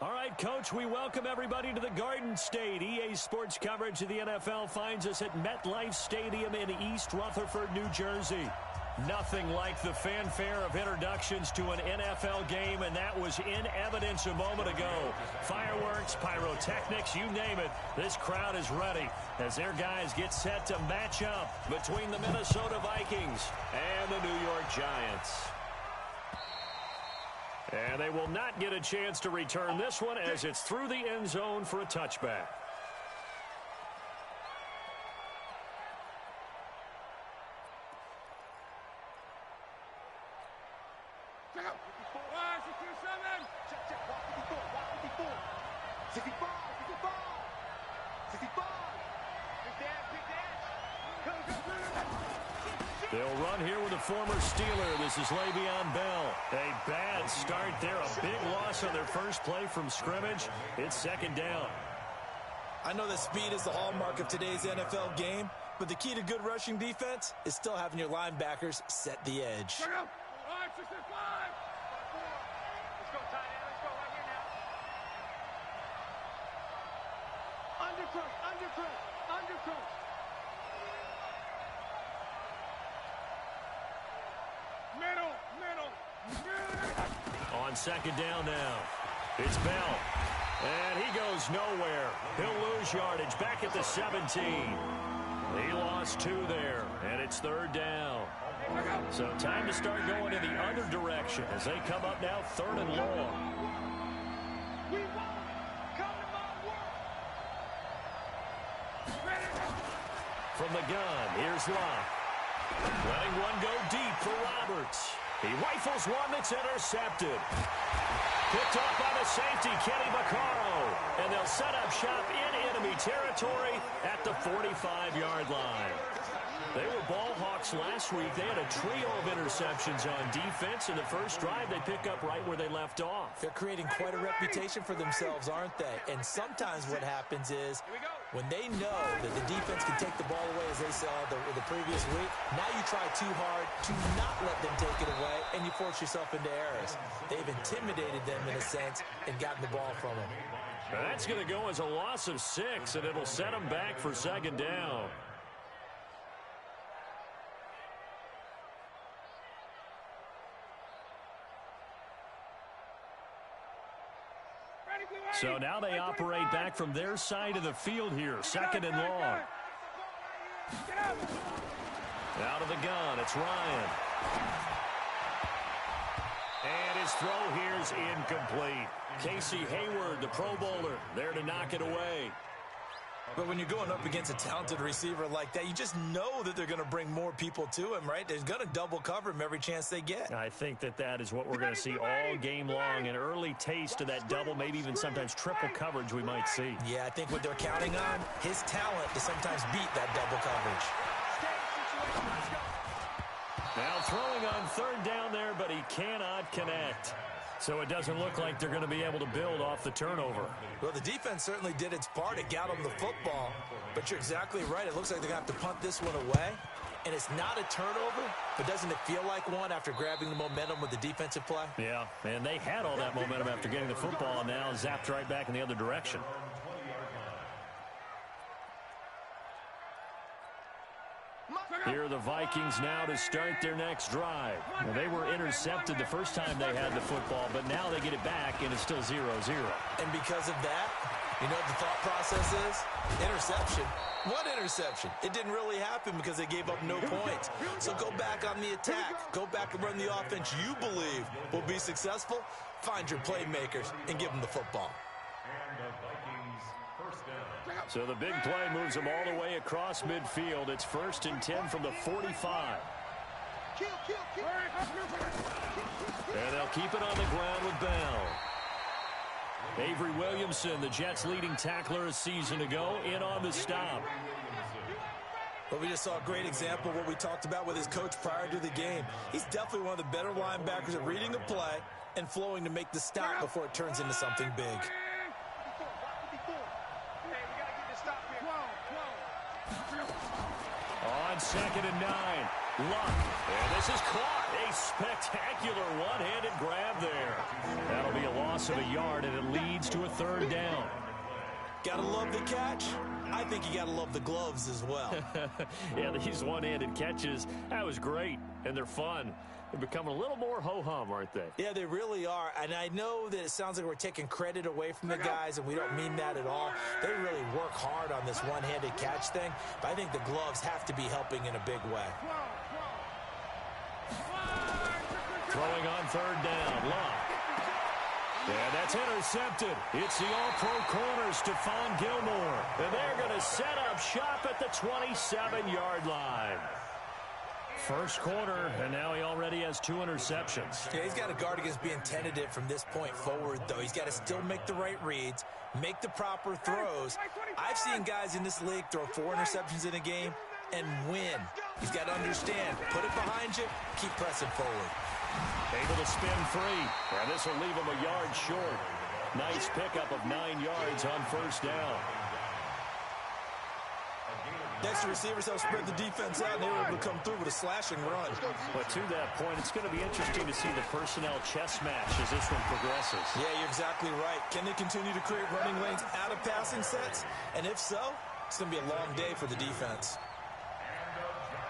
All right, Coach, we welcome everybody to the Garden State. EA Sports coverage of the NFL finds us at MetLife Stadium in East Rutherford, New Jersey. Nothing like the fanfare of introductions to an NFL game, and that was in evidence a moment ago. Fireworks, pyrotechnics, you name it. This crowd is ready as their guys get set to match up between the Minnesota Vikings and the New York Giants. And they will not get a chance to return this one as it's through the end zone for a touchback. They'll run here with a former Steeler. This is Le'Veon Bell. A bad start there. A big loss on their first play from scrimmage. It's second down. I know that speed is the hallmark of today's NFL game, but the key to good rushing defense is still having your linebackers set the edge. On second down now, it's Bell. And he goes nowhere. He'll lose yardage back at the 17. He lost 2 there, and it's third down. So time to start going in the other direction as they come up now third and long. From the gun, here's Locke. Letting one go deep for Roberts. He rifles one that's intercepted. Picked off by the safety, Kenny Vaccaro. And they'll set up shop in enemy territory at the 45-yard line. They were ball hawks last week. They had a trio of interceptions on defense. In the first drive, they pick up right where they left off. They're creating quite a reputation for themselves, aren't they? And sometimes what happens is when they know that the defense can take the ball away, as they saw the previous week, now you try too hard to not let them take it away, and you force yourself into errors. They've intimidated them in a sense and gotten the ball from them. That's going to go as a loss of 6, and it'll set them back for second down. So now they operate back from their side of the field here. Second and long. Out of the gun, it's Ryan. And his throw here is incomplete. Casey Hayward, the Pro Bowler, there to knock it away. But when you're going up against a talented receiver like that, you just know that they're going to bring more people to him, right? They're going to double cover him every chance they get. I think that is what we're going to see all game long. An early taste of that double, maybe even sometimes triple coverage we might see. Yeah, I think what they're counting on, his talent to sometimes beat that double coverage. Now throwing on third down there, but he cannot connect. So it doesn't look like they're going to be able to build off the turnover. Well, the defense certainly did its part. It got them the football. But you're exactly right. It looks like they're going to have to punt this one away. And it's not a turnover, but doesn't it feel like one after grabbing the momentum with the defensive play? Yeah, and they had all that momentum after getting the football, and now zapped right back in the other direction. Here are the Vikings now to start their next drive. Well, they were intercepted the first time they had the football, but now they get it back, and it's still 0-0. And because of that, you know what the thought process is? Interception. What interception? It didn't really happen because they gave up no points. So go back on the attack. Go back and run the offense you believe will be successful. Find your playmakers and give them the football. So the big play moves them all the way across midfield. It's 1st and 10 from the 45. And they'll keep it on the ground with Bell. Avery Williamson, the Jets' leading tackler a season ago, in on the stop. But we just saw a great example of what we talked about with his coach prior to the game. He's definitely one of the better linebackers at reading a play and flowing to make the stop before it turns into something big. On 2nd and 9, Luck. And this is caught. A spectacular one-handed grab there. That'll be a loss loss of a yard, and it leads to a third down. Gotta love the catch. I think you gotta love the gloves as well. Yeah, these one-handed catches, that was great, and they're fun. They're becoming a little more ho-hum, aren't they? Yeah, they really are. And I know that it sounds like we're taking credit away from the guys, and we don't mean that at all. They really work hard on this one-handed catch thing, but I think the gloves have to be helping in a big way. Throwing on third down, Luck. And that's intercepted. It's the all-pro corner, Stephon Gilmore. And they're going to set up shop at the 27-yard line. First quarter, and now he already has 2 interceptions. Yeah, he's got to guard against being tentative from this point forward, though. He's got to still make the right reads, make the proper throws. I've seen guys in this league throw 4 interceptions in a game and win. He's got to understand, put it behind you, keep pressing forward. Able to spin free, and this will leave him a yard short. Nice pickup of 9 yards on first down. Next, the receivers have spread the defense out, and they were able to come through with a slashing run. But to that point, it's going to be interesting to see the personnel chess match as this one progresses. Yeah, you're exactly right. Can they continue to create running lanes out of passing sets? And if so, it's going to be a long day for the defense.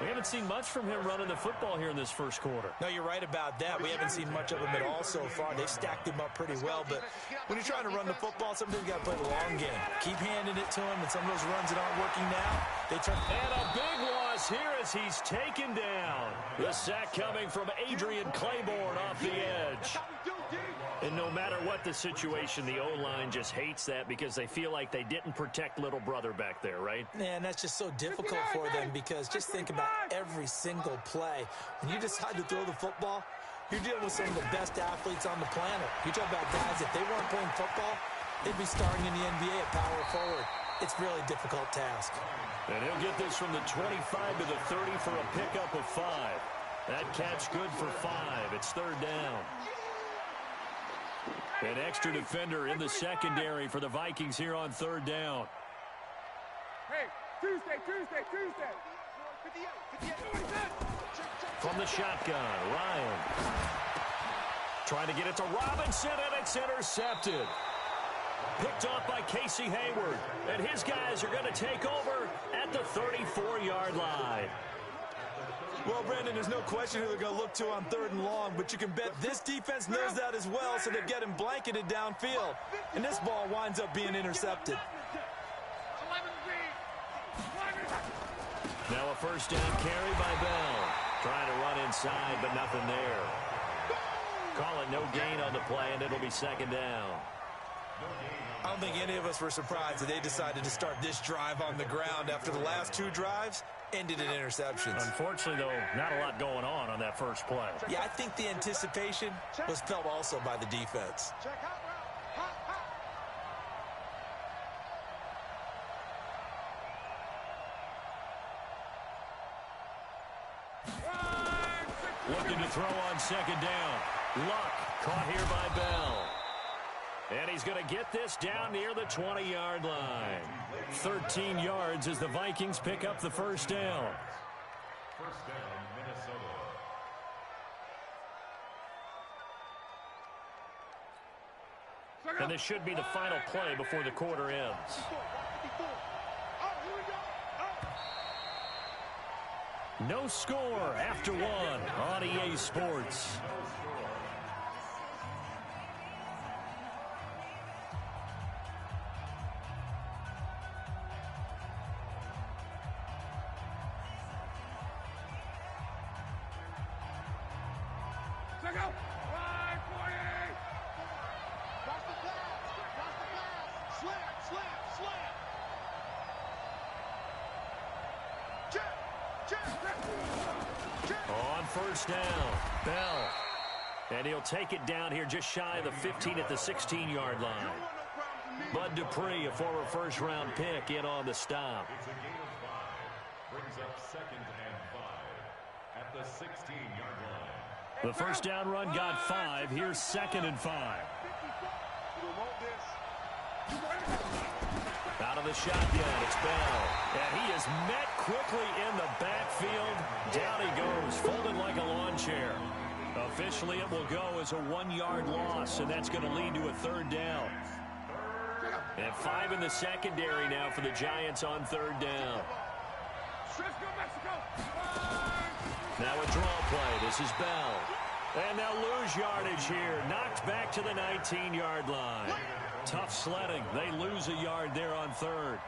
We haven't seen much from him running the football here in this first quarter. No, you're right about that. We haven't seen much of him at all so far. They've stacked him up pretty well, but when you're trying to run the football, sometimes you got to play the long game. Keep handing it to him, and some of those runs that aren't working now, they turn. And a big loss here as he's taken down. The sack coming from Adrian Claiborne off the edge. And no matter what the situation, the O-line just hates that because they feel like they didn't protect little brother back there, right? Man, that's just so difficult for them because just think about every single play. When you decide to throw the football, you're dealing with some of the best athletes on the planet. You talk about guys, if they weren't playing football, they'd be starting in the NBA at power forward. It's a really difficult task. And he'll get this from the 25 to the 30 for a pickup of 5. That catch good for 5. It's third down. An extra defender in the secondary for the Vikings here on third down. Hey, Tuesday. From the shotgun, Ryan. Trying to get it to Robinson, and it's intercepted. Picked off by Casey Hayward. And his guys are going to take over at the 34-yard line. Well, Brandon, there's no question who they're going to look to on third and long, but you can bet this defense knows that as well, so they're getting blanketed downfield. And this ball winds up being intercepted. Now a first down carry by Bell. Trying to run inside, but nothing there. Call it no gain on the play, and it'll be second down. I don't think any of us were surprised that they decided to start this drive on the ground after the last 2 drives ended in interceptions. Unfortunately, though, not a lot going on that first play. Yeah, I think the anticipation was felt also by the defense. Looking to throw on second down. Luck caught here by Bell. And he's going to get this down near the 20-yard line. 13 yards as the Vikings pick up the first down. First down, Minnesota. And this should be the final play before the quarter ends. No score after 1 on EA Sports. On first down, Bell. And he'll take it down here just shy of the 15 at the 16-yard line. Bud Dupree, a former first-round pick, in on the stop. It's a gain of 5. Brings up second and 5 at the 16-yard line. The first down run got 5. Here's second and 5. Out of the shotgun, it's Bell. And he is met quickly in the backfield. Down he goes, folded like a lawn chair. Officially, it will go as a 1-yard loss, and that's going to lead to a 3rd down. And 5 in the secondary now for the Giants on 3rd down. Now a draw play. This is Bell. And they'll lose yardage here. Knocked back to the 19-yard line. Tough sledding. They lose a yard there on 3rd.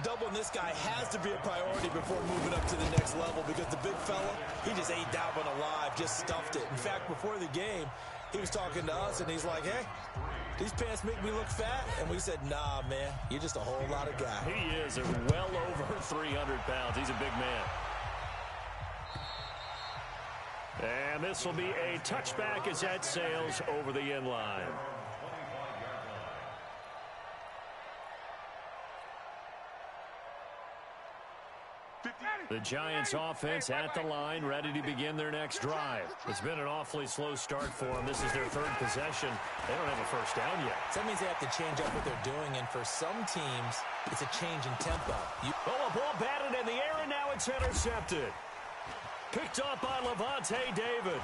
Doubling this guy has to be a priority before moving up to the next level because the big fella, he just ate that one alive, just stuffed it. In fact, before the game, he was talking to us, and he's like, hey, these pants make me look fat. And we said, nah, man, you're just a whole lot of guy. He is well over 300 pounds. He's a big man. And this will be a touchback as that sails over the end line. The Giants offense at the line, ready to begin their next drive. It's been an awfully slow start for them. This is their 3rd possession. They don't have a first down yet. So that means they have to change up what they're doing, and for some teams, it's a change in tempo. A ball batted in the air, and now it's intercepted. Picked up by Levante David.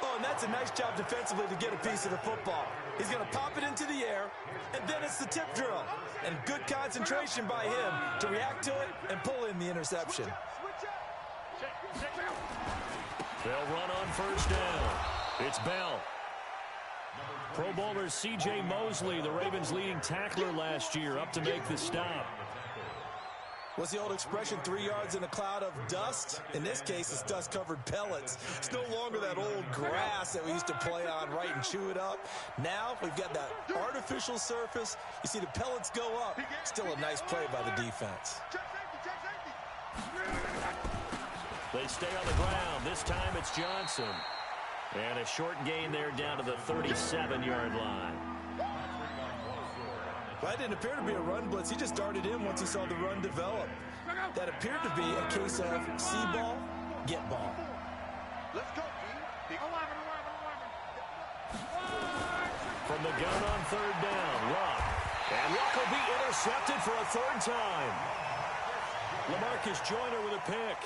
Oh, and that's a nice job defensively to get a piece of the football. He's going to pop it into the air, and then it's the tip drill. And good concentration by him to react to it and pull in the interception. They'll run on 1st down. It's Bell. Pro Bowler C.J. Mosley, the Ravens' leading tackler last year, up to make the stop. What's the old expression, 3 yards in a cloud of dust? In this case, it's dust-covered pellets. It's no longer that old grass that we used to play on, right, and chew it up. Now we've got that artificial surface. You see the pellets go up. Still a nice play by the defense. They stay on the ground. This time it's Johnson. And a short gain there down to the 37-yard line. Well, that didn't appear to be a run blitz. He just darted in once he saw the run develop. That appeared to be a case of see ball, get ball. Let's go, G. 11. From the gun on 3rd down, Luck. And Luck will be intercepted for a 3rd time. LaMarcus Joyner with a pick.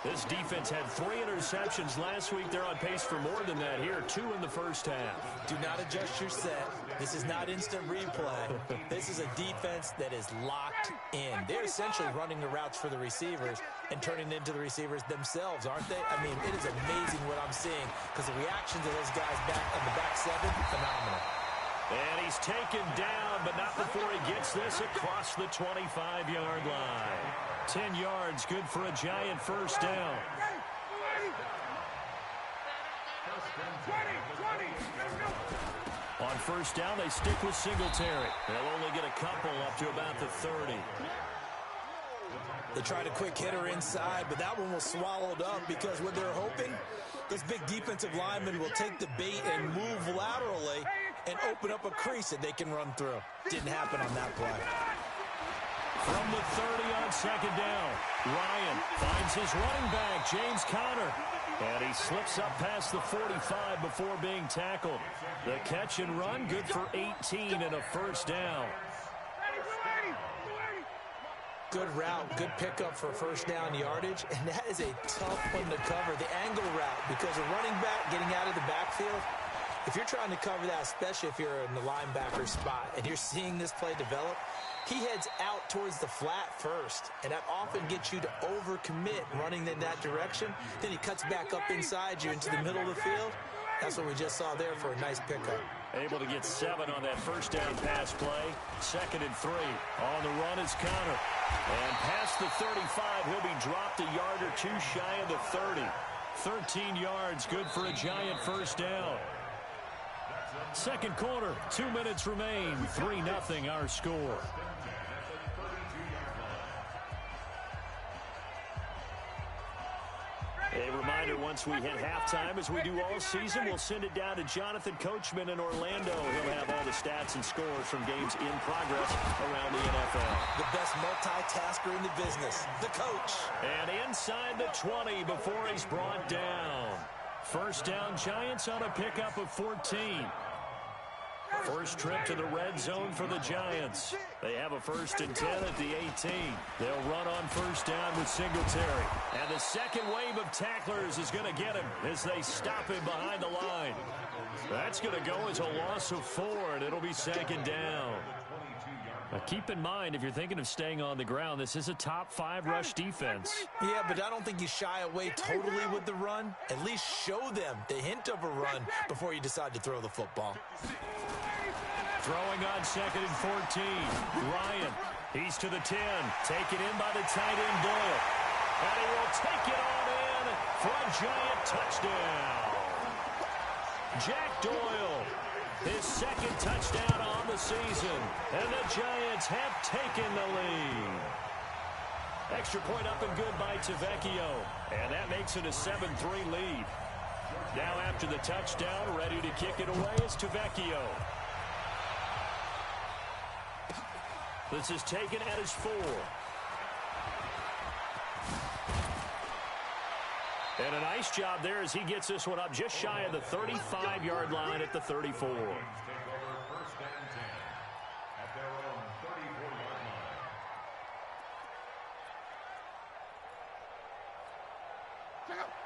This defense had 3 interceptions last week. They're on pace for more than that here. 2 in the first half. Do not adjust your set. This is not instant replay. This is a defense that is locked in. They're essentially running the routes for the receivers and turning into the receivers themselves, aren't they? I mean, it is amazing what I'm seeing because the reactions of those guys back on the back 7, phenomenal. And he's taken down, but not before he gets this across the 25-yard line. 10 yards, good for a Giant first down. 20. On 1st down, they stick with Singletary. They'll only get a couple up to about the 30. They tried a quick hitter inside, but that one was swallowed up because what they're hoping, this big defensive lineman will take the bait and move laterally and open up a crease that they can run through. Didn't happen on that play. From the 30 on 2nd down, Ryan finds his running back, James Conner. And he slips up past the 45 before being tackled. The catch and run, good for 18 and a first down. Good route, good pickup for first down yardage, and that is a tough one to cover, the angle route, because a running back getting out of the backfield, if you're trying to cover that, especially if you're in the linebacker spot, and you're seeing this play develop, he heads out towards the flat first, and that often gets you to overcommit running in that direction. Then he cuts back up inside you into the middle of the field. That's what we just saw there for a nice pickup. Able to get 7 on that first down pass play. 2nd and 3. On the run is Conner. And past the 35, he'll be dropped a yard or 2 shy of the 30. 13 yards, good for a Giant first down. 2nd quarter, 2 minutes remain. 3-0 our score. A reminder, once we hit halftime, as we do all season, we'll send it down to Jonathan Coachman in Orlando. He'll have all the stats and scores from games in progress around the NFL. The best multitasker in the business, the coach. And inside the 20 before he's brought down. First down, Giants on a pickup of 14. First trip to the red zone for the Giants. They have a 1st and 10 at the 18. They'll run on first down with Singletary. And the second wave of tacklers is going to get him as they stop him behind the line. That's going to go as a loss of 4, and it'll be 2nd down. Now keep in mind, if you're thinking of staying on the ground, this is a top 5 rush defense. Yeah, but I don't think you shy away totally with the run. At least show them the hint of a run before you decide to throw the football. Throwing on 2nd and 14. Ryan, he's to the 10. Taken in by the tight end Doyle. And he will take it on in for a Giant touchdown. Jack Doyle, his 2nd touchdown on the season. And the Giants have taken the lead. Extra point up and good by Tavecchio. And that makes it a 7-3 lead. Now after the touchdown, ready to kick it away is Tavecchio. This is taken at his 4. And a nice job there as he gets this one up just shy of the 35-yard line at the 34.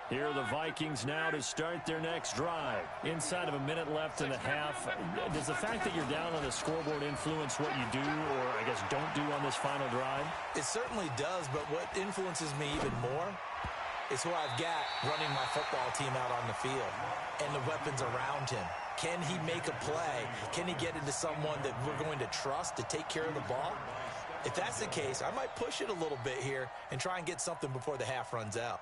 Here are the Vikings now to start their next drive. Inside of a minute left in the half. Does the fact that you're down on the scoreboard influence what you do, or I guess don't do on this final drive? It certainly does, but what influences me even more is who I've got running my football team out on the field and the weapons around him. Can he make a play? Can he get into someone that we're going to trust to take care of the ball? If that's the case, I might push it a little bit here and try and get something before the half runs out.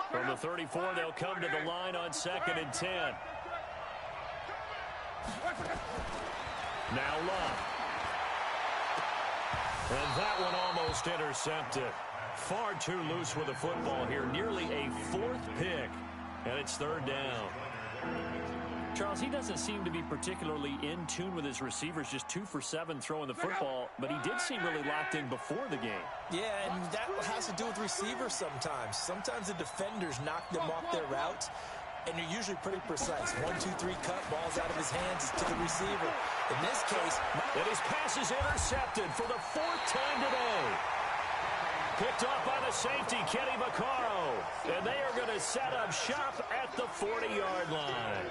From the 34, they'll come to the line on 2nd and 10. Now Love. And that one almost intercepted. Far too loose with the football here. Nearly a 4th pick. And it's 3rd down. Charles, he doesn't seem to be particularly in tune with his receivers, just 2 for 7 throwing the football, but he did seem really locked in before the game. Yeah, and that has to do with receivers sometimes. Sometimes the defenders knock them off their routes, and they're usually pretty precise. 1, 2, 3 cut, balls out of his hands to the receiver. In this case, and his pass is intercepted for the 4th time today. Picked off by the safety, Kenny Vaccaro. And they are going to set up shop at the 40-yard line.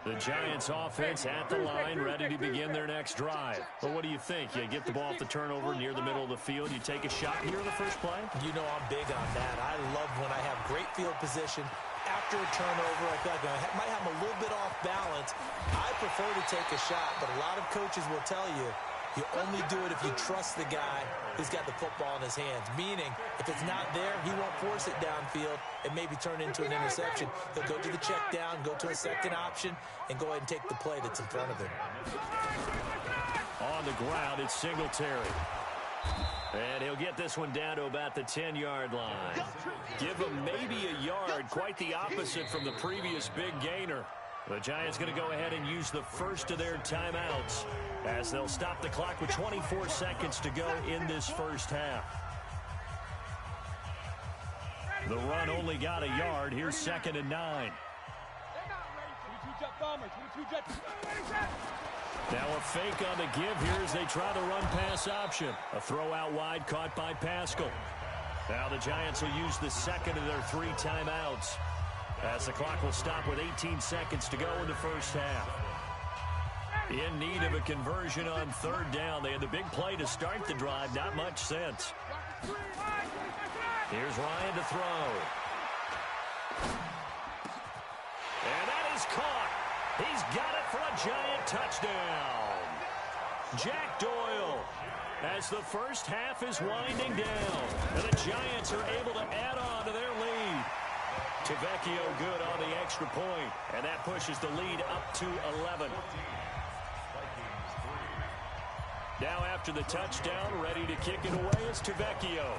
The Giants offense at the line, ready to begin their next drive. But what do you think? You get the ball off the turnover near the middle of the field. You take a shot here in the first play? You know I'm big on that. I love when I have great field position. After a turnover, I feel like I might have a little bit off balance. I prefer to take a shot, but a lot of coaches will tell you, you only do it if you trust the guy who's got the football in his hands. Meaning, if it's not there, he won't force it downfield and maybe turn into an interception. He'll go to the check down, go to a second option, and go ahead and take the play that's in front of him. On the ground, it's Singletary. And he'll get this one down to about the 10-yard line. Give him maybe a yard, quite the opposite from the previous big gainer. The Giants going to go ahead and use the first of their timeouts as they'll stop the clock with 24 seconds to go in this first half. The run only got a yard. Here's 2nd and 9. Now a fake on the give here as they try the run-pass option. A throw out wide caught by Pascal. Now the Giants will use the second of their 3 timeouts as the clock will stop with 18 seconds to go in the first half. In need of a conversion on 3rd down. They had the big play to start the drive. Not much sense. Here's Ryan to throw. And that is caught. He's got it for a Giant touchdown. Jack Doyle, as the first half is winding down. And the Giants are able to add on to their lead. Tavecchio good on the extra point, and that pushes the lead up to 11. Now after the touchdown, ready to kick it away is Tavecchio.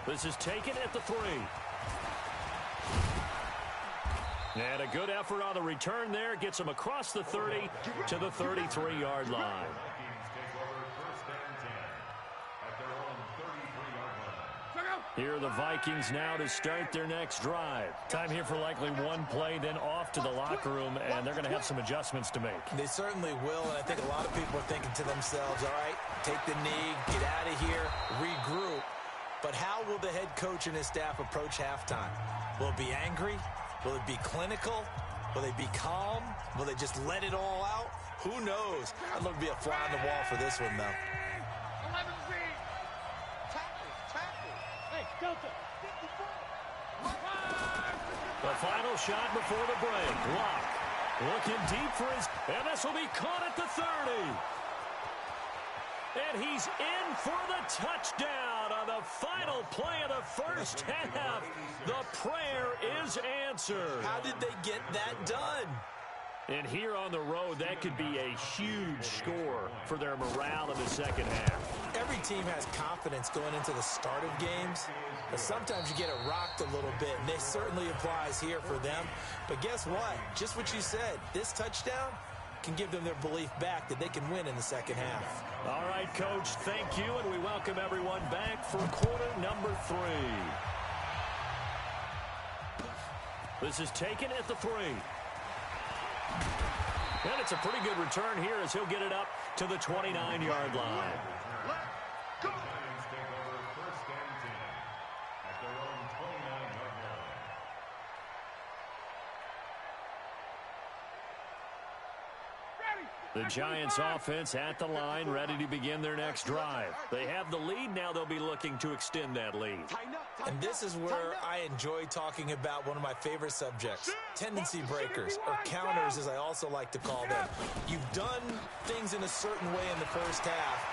This is taken at the 3. And a good effort on the return there. Gets him across the 30 to the 33-yard line. Here are the Vikings now to start their next drive. Time here for likely one play, then off to the locker room, and they're going to have some adjustments to make. They certainly will, and I think a lot of people are thinking to themselves, all right, take the knee, get out of here, regroup. But how will the head coach and his staff approach halftime? Will it be angry? Will it be clinical? Will they be calm? Will they just let it all out? Who knows? I'd love to be a fly on the wall for this one, though. The final shot before the break. Locke looking deep for his, and this will be caught at the 30. And he's in for the touchdown on the final play of the first half. The prayer is answered. How did they get that done? And here on the road, that could be a huge score for their morale in the second half. Every team has confidence going into the start of games, but sometimes you get it rocked a little bit, and this certainly applies here for them. But guess what? Just what you said, this touchdown can give them their belief back that they can win in the second half. All right, Coach, thank you, and we welcome everyone back for quarter number 3. This is taken at the 3. And it's a pretty good return here as he'll get it up to the 29-yard line. Giants take over first and 10 at their own 29-yard line. The Giants offense at the line, ready to begin their next drive. They have the lead. Now they'll be looking to extend that lead. And this is where I enjoy talking about one of my favorite subjects, tendency breakers, or counters as I also like to call them. You've done things in a certain way in the first half,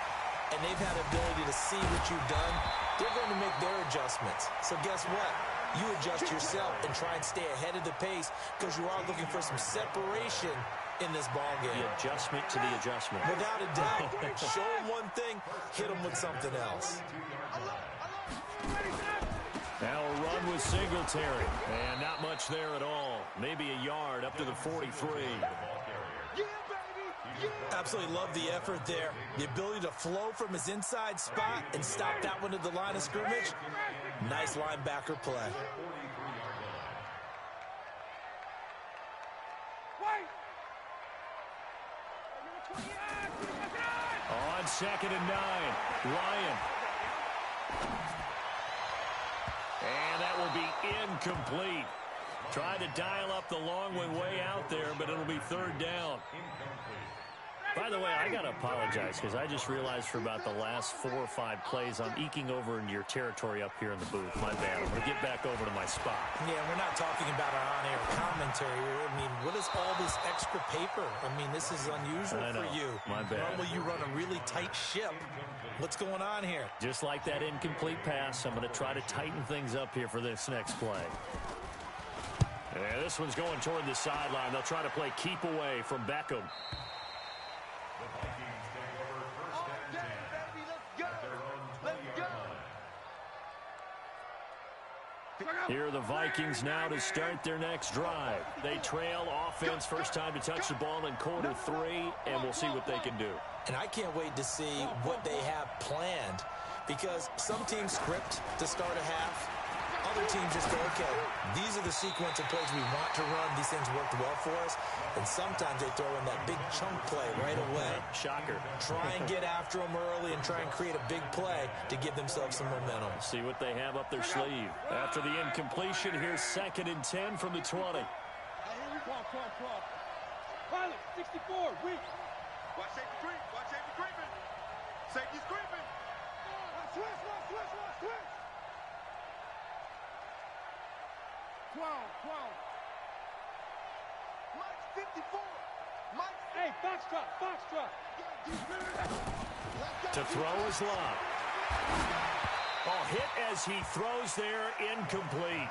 and they've had the ability to see what you've done. They're going to make their adjustments. So guess what? You adjust yourself and try and stay ahead of the pace because you are looking for some separation in this ball game. The adjustment to the adjustment. Without a doubt. Show them one thing, hit them with something else. Now a run with Singletary. And not much there at all. Maybe a yard up to the 43. Absolutely love the effort there. The ability to flow from his inside spot and stop that one at the line of scrimmage. Nice linebacker play. On 2nd and 9, Ryan. And that will be incomplete. Try to dial up the long way out there, but it'll be 3rd down. By the way, I got to apologize because I just realized for about the last 4 or 5 plays, I'm eking over into your territory up here in the booth. My bad. I'm going to get back over to my spot. Yeah, we're not talking about our on-air commentary. I mean, what is all this extra paper? I mean, this is unusual for you. My bad. Normally you run a really tight ship. What's going on here? Just like that incomplete pass, I'm going to try to tighten things up here for this next play. Yeah, this one's going toward the sideline. They'll try to play keep away from Beckham. Here are the Vikings now to start their next drive. They trail offense, first time to touch the ball in quarter 3, and we'll see what they can do. And I can't wait to see what they have planned, because some teams script to start a half. Other teams just go, okay, these are the sequence of plays we want to run. These things worked well for us. And sometimes they throw in that big chunk play right away. Shocker. Try and get after them early and try and create a big play to give themselves some momentum. See what they have up their sleeve. After the incompletion, here's 2nd and 10 from the 20. Pilot, 64, weak. Watch safety creep. Watch safety creeping. Safety's creeping. Switch. 12. Mike's 54. Mike's... Hey, Foxtrot. To throw is Locke. Oh, hit as he throws there, incomplete.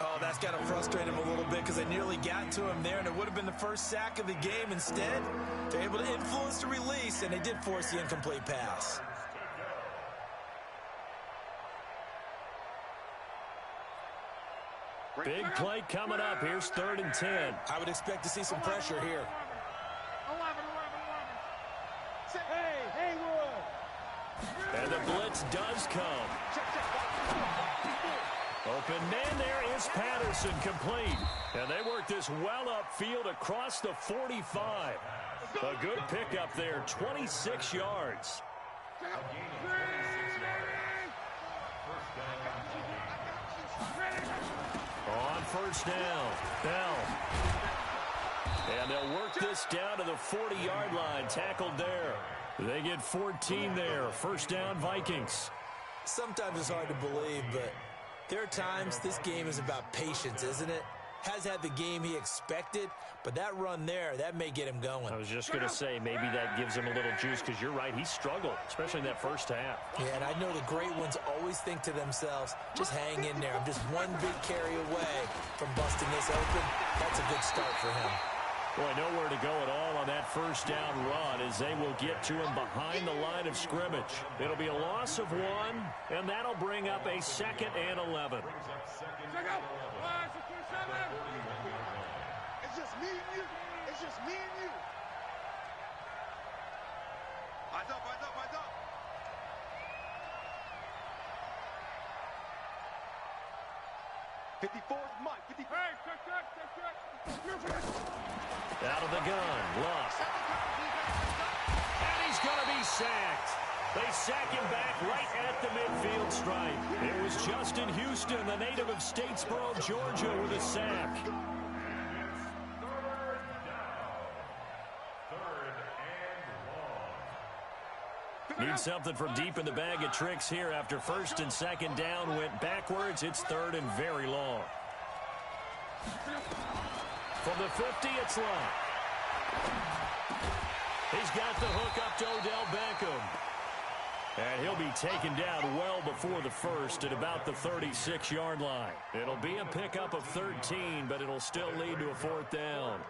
Oh, that's got to frustrate him a little bit because they nearly got to him there, and it would have been the first sack of the game. Instead, they're able to influence the release, and they did force the incomplete pass. Big play coming up. Here's 3rd and 10. I would expect to see some pressure here. 11. Hey, Haywood. And the blitz does come. Check. Open man there is Patterson, complete. And they work this well upfield across the 45. A good pickup there, 26 yards. On first down, Bell. And they'll work this down to the 40-yard line, tackled there. They get 14 there, first down Vikings. Sometimes it's hard to believe, but there are times this game is about patience, isn't it? Has had the game he expected, but that run there, that may get him going. I was just going to say, maybe that gives him a little juice, because you're right, he struggled, especially in that first half. Yeah, and I know the great ones always think to themselves, just hang in there. I'm just one big carry away from busting this open. That's a good start for him. Boy, nowhere to go at all on that first down run as they will get to him behind the line of scrimmage. It'll be a loss of 1, and that'll bring up a 2nd and 11. It's just me and you. It's just me and you. Eyes up, eyes up, eyes up. Mike. 54. Hey, check. Out of the gun, Luck. And he's going to be sacked. They sack him back right at the midfield stripe. It was Justin Houston, the native of Statesboro, Georgia, with a sack. Need something from deep in the bag of tricks here after first and second down went backwards. It's 3rd and very long. From the 50, it's Luck. He's got the hook up to Odell Beckham. And he'll be taken down well before the first at about the 36-yard line. It'll be a pickup of 13, but it'll still lead to a 4th down.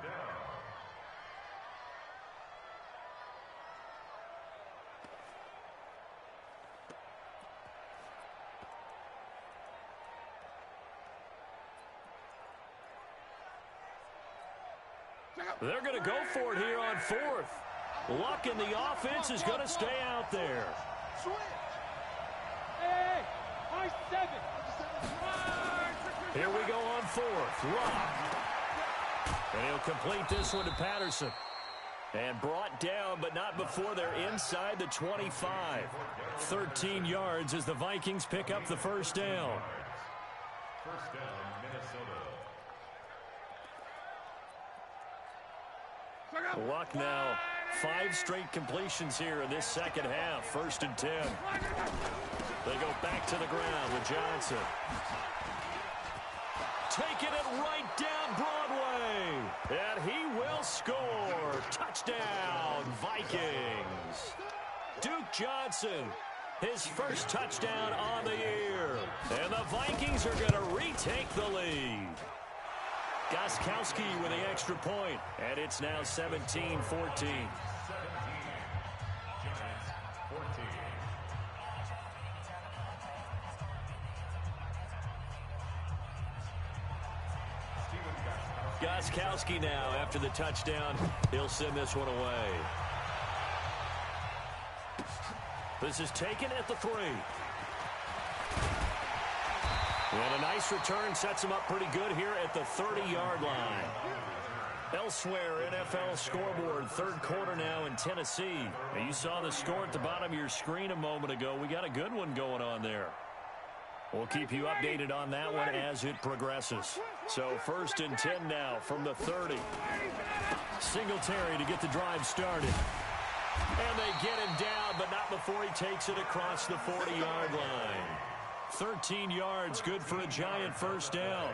They're going to go for it here on 4th. Luck in the offense is going to stay out there. Here we go on 4th. Luck. And he'll complete this one to Patterson. And brought down, but not before they're inside the 25. 13 yards as the Vikings pick up the first down. First down, Minnesota. Luck now, 5 straight completions here in this second half. 1st and 10. They go back to the ground with Johnson. Taking it right down Broadway. And he will score. Touchdown, Vikings. Duke Johnson, his first touchdown on the year. And the Vikings are going to retake the lead. Gostkowski with the extra point, and it's now 17-14. 17. Giants 14. Gostkowski now after the touchdown. He'll send this one away. This is taken at the 3. And a nice return sets him up pretty good here at the 30-yard line. Elsewhere, NFL scoreboard, 3rd quarter now in Tennessee. And you saw the score at the bottom of your screen a moment ago. We got a good one going on there. We'll keep you updated on that one as it progresses. So 1st and 10 now from the 30. Singletary to get the drive started. And they get him down, but not before he takes it across the 40-yard line. 13 yards, good for a Giant first down.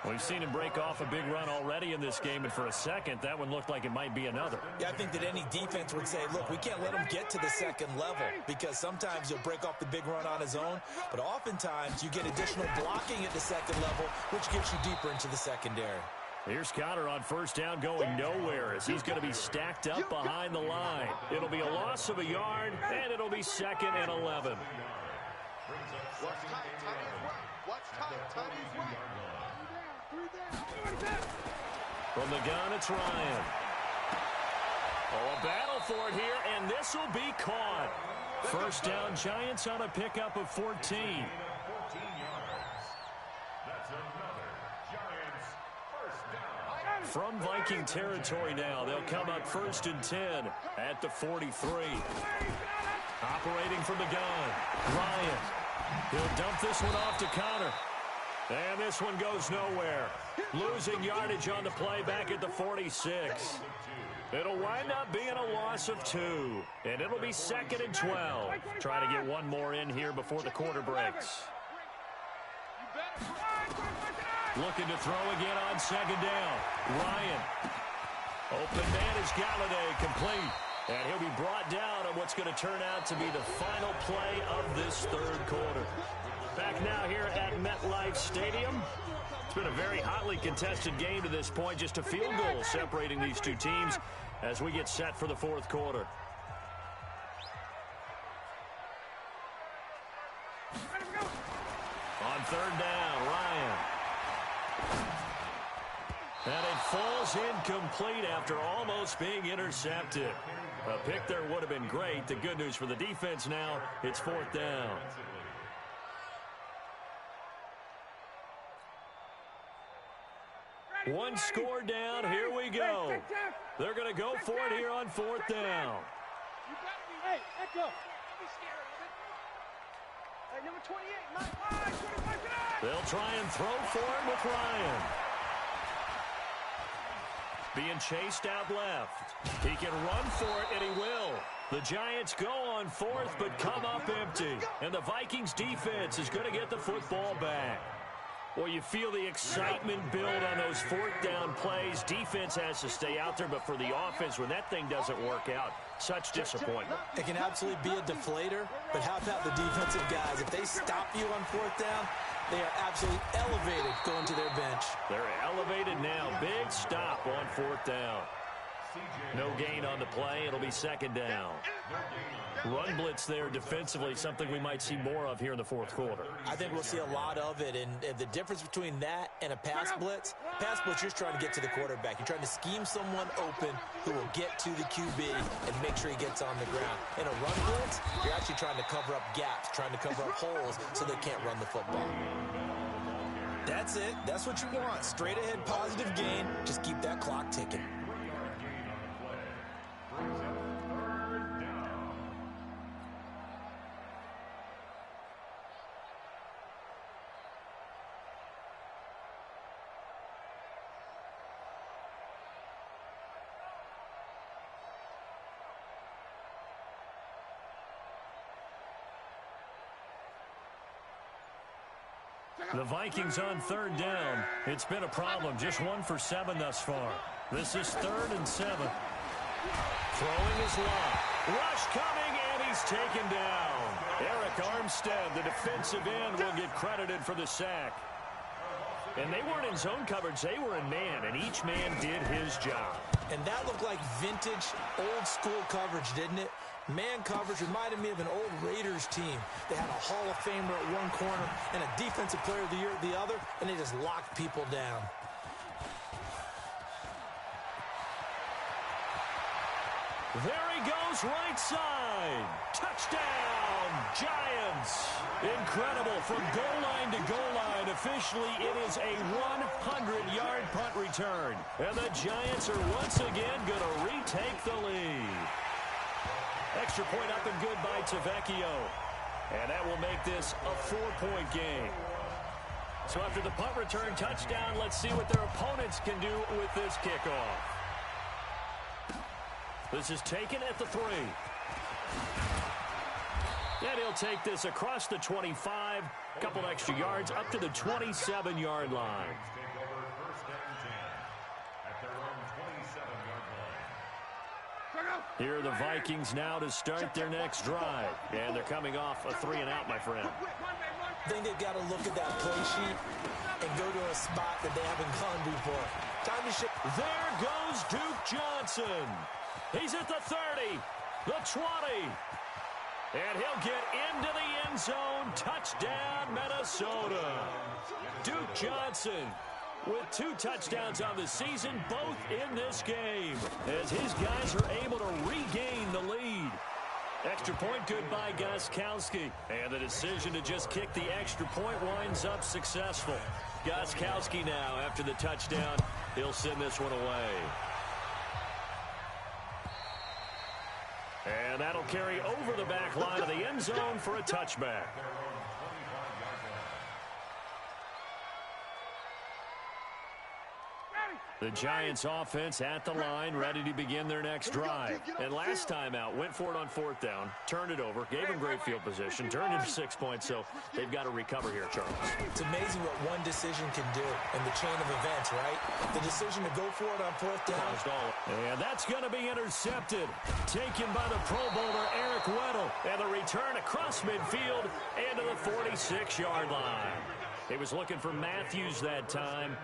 We've seen him break off a big run already in this game, and for a second, that one looked like it might be another. Yeah, I think that any defense would say, look, we can't let him get to the second level, because sometimes he'll break off the big run on his own, but oftentimes you get additional blocking at the second level, which gets you deeper into the secondary. Here's Conner on first down going nowhere as he's going to be stacked up behind the line. It'll be a loss of a yard, and it'll be 2nd and 11. Watch tight, tight is right. Watch tight, tight is right. From the gun, it's Ryan. Oh, a battle for it here, and this will be caught. First down, Giants on a pickup of 14. from Viking territory now. They'll come up 1st and 10 at the 43. Operating from the gun, Ryan. He'll dump this one off to Connor. And this one goes nowhere. Losing yardage on the play back at the 46. It'll wind up being a loss of 2. And it'll be 2nd and 12. Try to get one more in here before the quarter breaks. Looking to throw again on 2nd down. Ryan. Open man is Galladay, complete. And he'll be brought down on what's going to turn out to be the final play of this 3rd quarter. Back now here at MetLife Stadium. It's been a very hotly contested game to this point. Just a field goal separating these two teams as we get set for the 4th quarter. On 3rd down, Ryan. And it falls incomplete after almost being intercepted. A pick there would have been great. The good news for the defense now, it's 4th down. One score down. Here we go. They're going to go for it here on 4th down. Hey, Echo. Don't be scared of it. Hey, number 28. They'll try and throw for him with Ryan. Being chased out left. He can run for it, and he will. The Giants go on 4th, but come up empty. And the Vikings defense is going to get the football back. Well, you feel the excitement build on those 4th down plays. Defense has to stay out there, but for the offense, when that thing doesn't work out, such disappointment. It can absolutely be a deflator, but how about the defensive guys? If they stop you on 4th down, they are absolutely elevated going to their bench. They're elevated now. Big stop on 4th down. No gain on the play. It'll be 2nd down. Run blitz there defensively, something we might see more of here in the 4th quarter. I think we'll see a lot of it, and the difference between that and a pass blitz, you're just trying to get to the quarterback. You're trying to scheme someone open who will get to the QB and make sure he gets on the ground. In a run blitz, you're actually trying to cover up gaps, trying to cover up holes so they can't run the football. That's it. That's what you want. Straight ahead positive gain. Just keep that clock ticking. The Vikings on 3rd down. It's been a problem. Just 1 for 7 thus far. This is 3rd and 7. Throwing is long. Rush coming, and he's taken down. Eric Armstead, the defensive end, will get credited for the sack. And they weren't in zone coverage. They were in man, and each man did his job. And that looked like vintage, old-school coverage, didn't it? Man coverage reminded me of an old Raiders team. They had a Hall of Famer at one corner and a Defensive Player of the Year at the other, and they just locked people down. There he goes, right side. Touchdown, Giants. Incredible, from goal line to goal line. Officially, it is a 100-yard punt return. And the Giants are once again going to retake the lead. Extra point up and good by Tavecchio. And that will make this a 4-point game. So after the punt return touchdown, let's see what their opponents can do with this kickoff. This is taken at the 3. And he'll take this across the 25, a couple extra yards up to the 27-yard line. Here are the Vikings now to start their next drive. And they're coming off a 3-and-out, my friend. I think they've got to look at that play sheet and go to a spot that they haven't gone before. Time to shift. There goes Duke Johnson. He's at the 30, the 20. And he'll get into the end zone. Touchdown, Minnesota. Duke Johnson with 2 touchdowns on the season, both in this game, as his guys are able to regain the lead. Extra point good by Gostkowski. And the decision to just kick the extra point winds up successful. Gostkowski now, after the touchdown, He'll send this one away. And that'll carry over the back line of the end zone for a touchback. The Giants offense at the line, ready to begin their next drive. And last time out, went for it on 4th down, turned it over, gave them great field position, turned into 6 points, so they've got to recover here, Charles. It's amazing what one decision can do in the chain of events, right? The decision to go for it on 4th down. And that's going to be intercepted. Taken by the Pro Bowler, Eric Weddle. And the return across midfield and to the 46-yard line. He was looking for Matthews that time.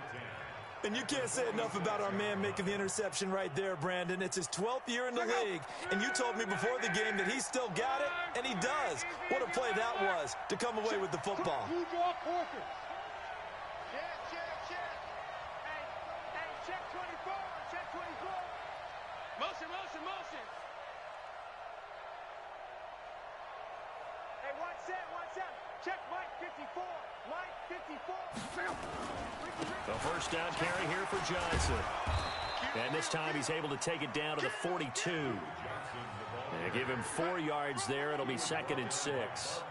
And you can't say enough about our man making the interception right there, Brandon. It's his 12th year in the league, and you told me before the game that he still got it, and he does. What a play that was to come away with the football. Check 24, check 24. Motion. Hey, one set. Check Mike 54. Mike 54. The first down carry here for Johnson. And this time he's able to take it down to the 42. And give him 4 yards there. It'll be 2nd and 6.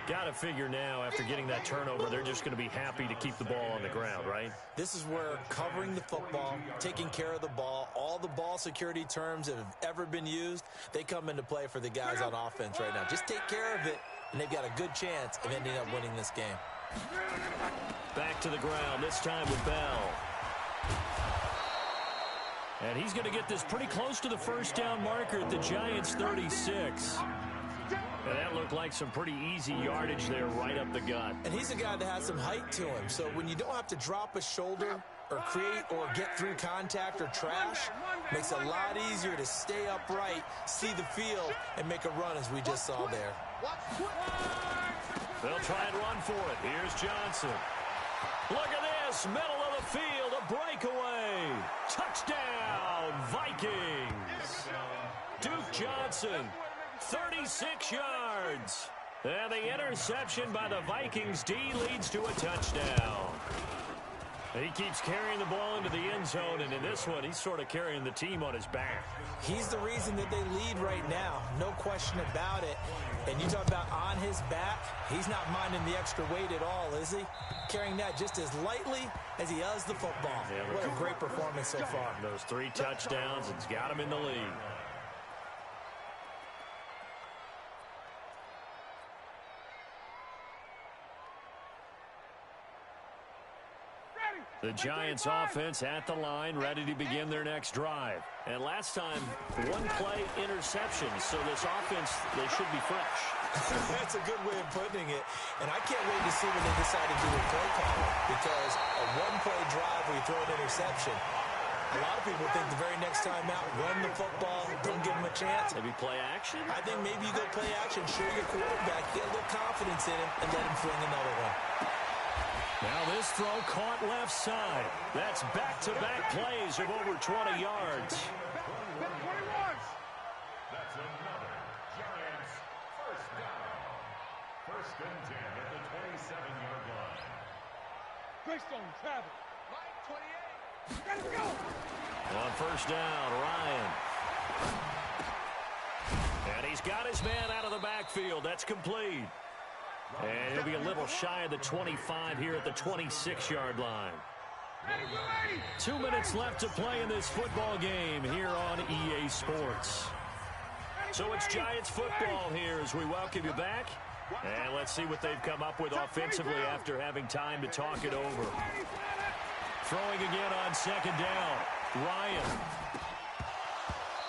Got to figure now, after getting that turnover, they're just going to be happy to keep the ball on the ground, right? This is where covering the football, taking care of the ball, all the ball security terms that have ever been used, they come into play for the guys on offense right now. Just take care of it, and they've got a good chance of ending up winning this game. Back to the ground, this time with Bell. And he's going to get this pretty close to the first down marker at the Giants' 36. And that looked like some pretty easy yardage there right up the gut. And he's a guy that has some height to him, so when you don't have to drop a shoulder or create or get through contact or trash, makes it a lot easier to stay upright, see the field, and make a run as we just saw there. They'll try and run for it. Here's Johnson. Look at this, middle of the field, a breakaway. Touchdown, Vikings. Duke Johnson, 36 yards. And the interception by the Vikings D leads to a touchdown. He keeps carrying the ball into the end zone, and in this one, he's sort of carrying the team on his back. He's the reason that they lead right now, no question about it. And you talk about on his back, he's not minding the extra weight at all, is he? Carrying that just as lightly as he does the football. Yeah, what a great performance so far. Those 3 touchdowns, it's got him in the lead. The Giants offense at the line, ready to begin their next drive. And last time, 1-play interception. So this offense, they should be fresh. That's a good way of putting it. And I can't wait to see when they decide to do a play call. Because a 1-play drive where you throw an interception, a lot of people think the very next time out, run the football, don't give him a chance. Maybe play action? I think maybe you go play action, show your quarterback, get a little confidence in him, and let him fling another one. Now this throw caught left side. That's back-to-back plays of over 20 yards. That's another Giants first down. 1st and 10 at the 27-yard line. Greystone, travel. Mike 28. Let's go. On first down, Ryan. And he's got his man out of the backfield. That's complete. And he'll be a little shy of the 25 here at the 26-yard line. 2 minutes left to play in this football game here on EA Sports. So it's Giants football here as we welcome you back. And let's see what they've come up with offensively after having time to talk it over. Throwing again on 2nd down. Ryan.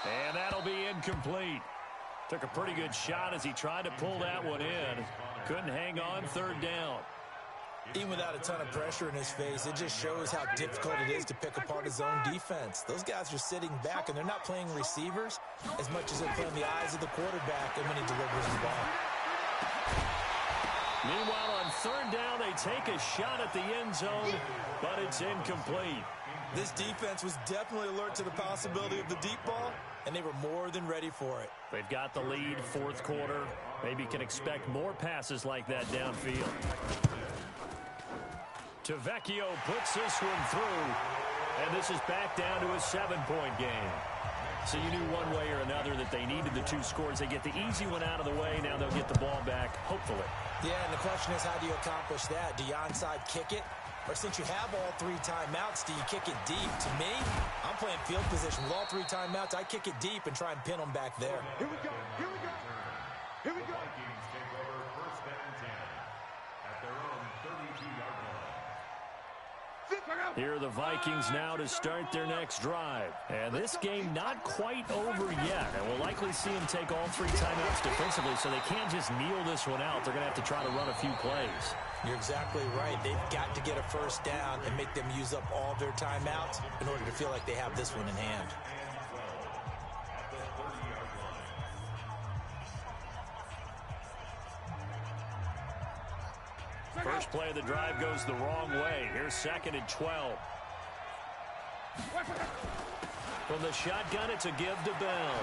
And that'll be incomplete. Took a pretty good shot as he tried to pull that one in. Couldn't hang on 3rd down. Even without a ton of pressure in his face, it just shows how difficult it is to pick apart his own defense. Those guys are sitting back, and they're not playing receivers as much as they're playing the eyes of the quarterback and when he delivers the ball. Meanwhile, on 3rd down, they take a shot at the end zone, but it's incomplete. This defense was definitely alert to the possibility of the deep ball, and they were more than ready for it. They've got the lead, 4th quarter. Maybe can expect more passes like that downfield. Tavecchio puts this one through, And this is back down to a 7-point game. So you knew one way or another that they needed the 2 scores. They get the easy one out of the way. Now they'll get the ball back, hopefully. Yeah, and the question is, how do you accomplish that? Do you onside kick it? Or since you have all 3 timeouts, do you kick it deep? To me, I'm playing field position with all 3 timeouts. I kick it deep and try and pin them back there. Here we go. Here we go. Here we go. Vikings take over 1st and 10 at their own 32-yard line. Here are the Vikings now to start their next drive. And this game not quite over yet. And we'll likely see them take all 3 timeouts defensively, so they can't just kneel this one out. They're going to have to try to run a few plays. You're exactly right. They've got to get a 1st down and make them use up all their timeouts in order to feel like they have this one in hand. First play of the drive goes the wrong way. Here's 2nd and 12. From the shotgun, it's a give to Bell.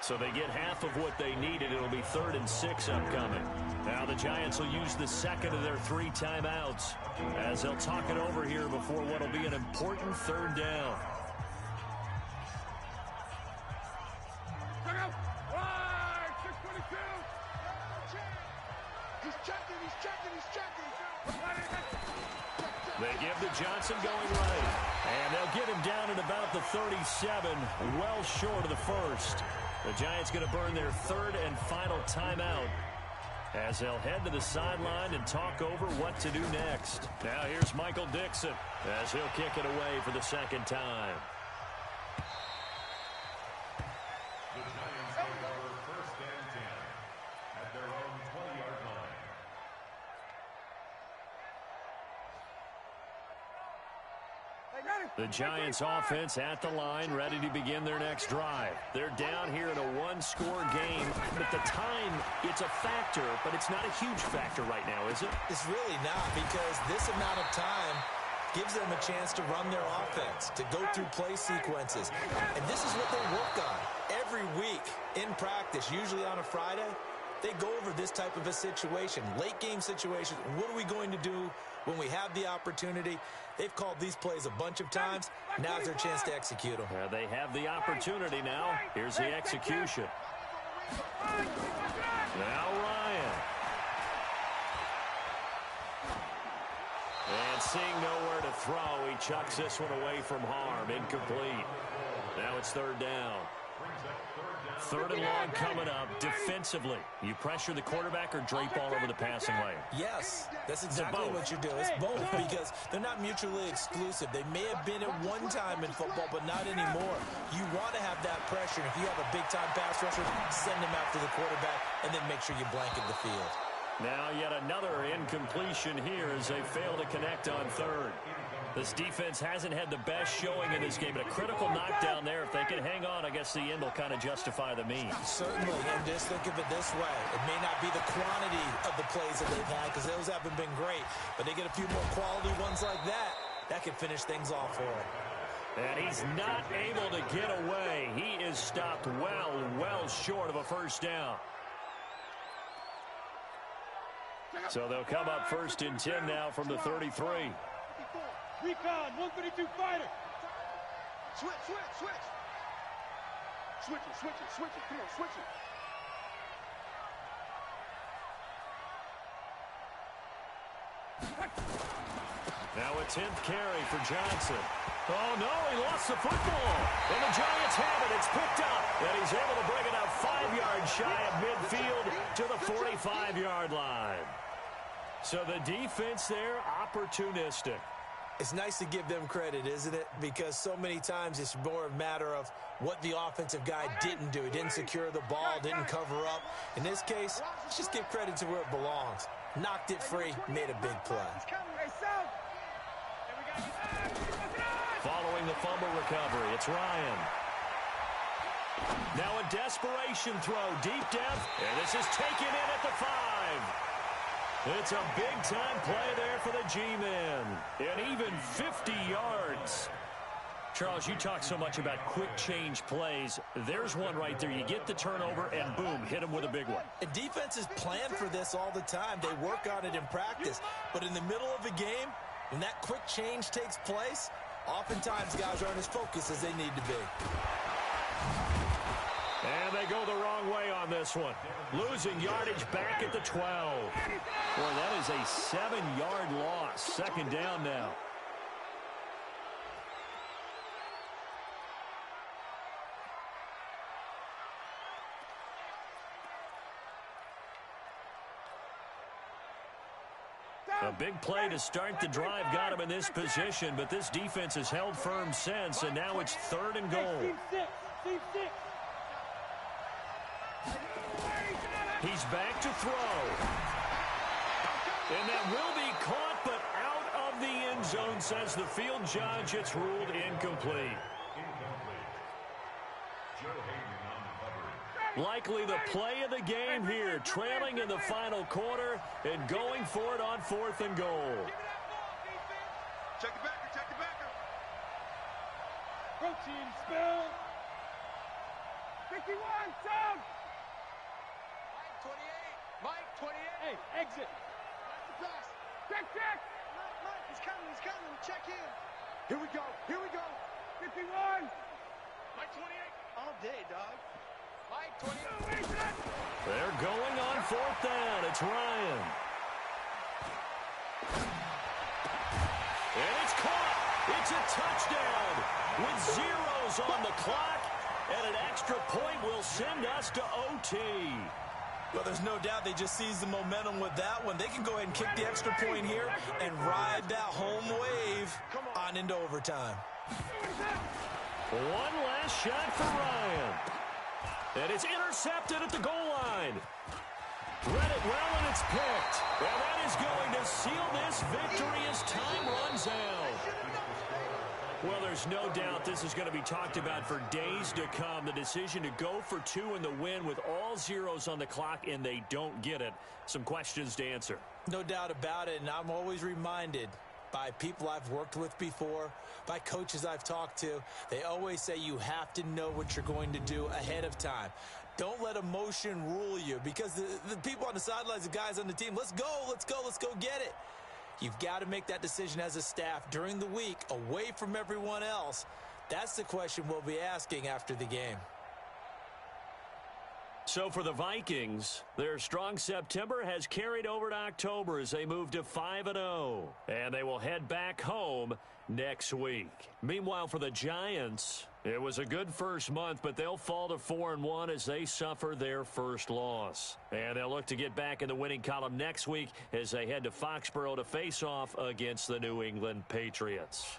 So they get half of what they needed. It'll be 3rd and 6 upcoming. Now the Giants will use the 2nd of their 3 timeouts as they'll talk it over here before what will be an important 3rd down. They give to Johnson going right. And they'll get him down at about the 37, well short of the 1st. The Giants going to burn their 3rd and final timeout as they'll head to the sideline and talk over what to do next. Now here's Michael Dixon as he'll kick it away for the 2nd time. The Giants take over 1st and 10 at their own 20-yard line. The Giants offense at the line, ready to begin their next drive. They're down here in a 1-score game, but the time, it's a factor, but it's not a huge factor right now, is it? It's really not, because this amount of time gives them a chance to run their offense, to go through play sequences. And this is what they work on every week in practice, usually on a Friday. They go over this type of a situation, late game situation. What are we going to do when we have the opportunity? They've called these plays a bunch of times. Now's their chance to execute them. They have the opportunity now. Here's the execution. Now Ryan. And seeing nowhere to throw, he chucks this one away from harm. Incomplete. Now it's 3rd down. 3rd and long coming up. Defensively, you pressure the quarterback or drape all over the passing lane? Yes, that's exactly what you do. It's both, because they're not mutually exclusive. They may have been at one time in football, but not anymore. You want to have that pressure. If you have a big-time pass rusher, send him after the quarterback, and then make sure you blanket the field. Now yet another incompletion here as they fail to connect on 3rd. This defense hasn't had the best showing in this game, but a critical knockdown there. If they can hang on, I guess the end will kind of justify the means. Certainly, and just think of it this way. It may not be the quantity of the plays that they've had, because those haven't been great, but they get a few more quality ones like that. That can finish things off for them. And he's not able to get away. He is stopped well short of a 1st down. So they'll come up 1st and 10 now from the 33. Recon, 132 fighter. Switch. Switch it. Come on, switch it. Now a 10th carry for Johnson. Oh, no, he lost the football. And the Giants have it. It's picked up. And he's able to bring it up 5 yards shy of midfield to the 45-yard line. So the defense there, opportunistic. It's nice to give them credit, isn't it? Because so many times it's more a matter of what the offensive guy didn't do. He didn't secure the ball, didn't cover up. In this case, let's just give credit to where it belongs. Knocked it free, made a big play. Following the fumble recovery, it's Ryan. Now a desperation throw, deep depth, and this is taken in at the 5. It's a big-time play there for the G-men. And even 50 yards. Charles, you talk so much about quick change plays. There's one right there. You get the turnover, and boom, hit him with a big one. And defenses plan for this all the time. They work on it in practice. But in the middle of the game, When that quick change takes place, oftentimes guys aren't as focused as they need to be. And they go the wrong way on this one. Losing yardage back at the 12. Boy, that is a 7-yard loss. Second down now. A big play to start the drive got him in this position, but this defense has held firm since, and now it's 3rd and goal. He's back to throw. And that will be caught, but out of the end zone, says the field judge. It's ruled incomplete. Likely the play of the game here, trailing in the final quarter and going for it on 4th and goal. Check the backer, check the backer. Protein spill. 51, down. Mike 28. Hey, exit. That's the pass. Check. Mike, he's coming. Check in. Here we go. 51. Mike 28. All day, dog. Mike 28. They're going on 4th down. It's Ryan. And it's caught. It's a touchdown with zeros on the clock. And an extra point will send us to OT. Well, there's no doubt they just seized the momentum with that one. They can go ahead and kick the extra point here and ride that home wave on into overtime. One last shot for Ryan. And it's intercepted at the goal line. Read it well, and it's picked. And that is going to seal this victory as time runs out. Well, there's no doubt this is going to be talked about for days to come. The decision to go for 2 in the win with all zeros on the clock, and they don't get it. Some questions to answer. No doubt about it, and I'm always reminded by people I've worked with before, by coaches I've talked to. They always say you have to know what you're going to do ahead of time. Don't let emotion rule you, because the people on the sidelines, the guys on the team, let's go get it. You've got to make that decision as a staff during the week, away from everyone else. That's the question we'll be asking after the game. So for the Vikings, their strong September has carried over to October as they move to 5-0. And they will head back home next week. Meanwhile, for the Giants, it was a good first month, but they'll fall to 4-1 as they suffer their first loss. And they'll look to get back in the winning column next week as they head to Foxborough to face off against the New England Patriots.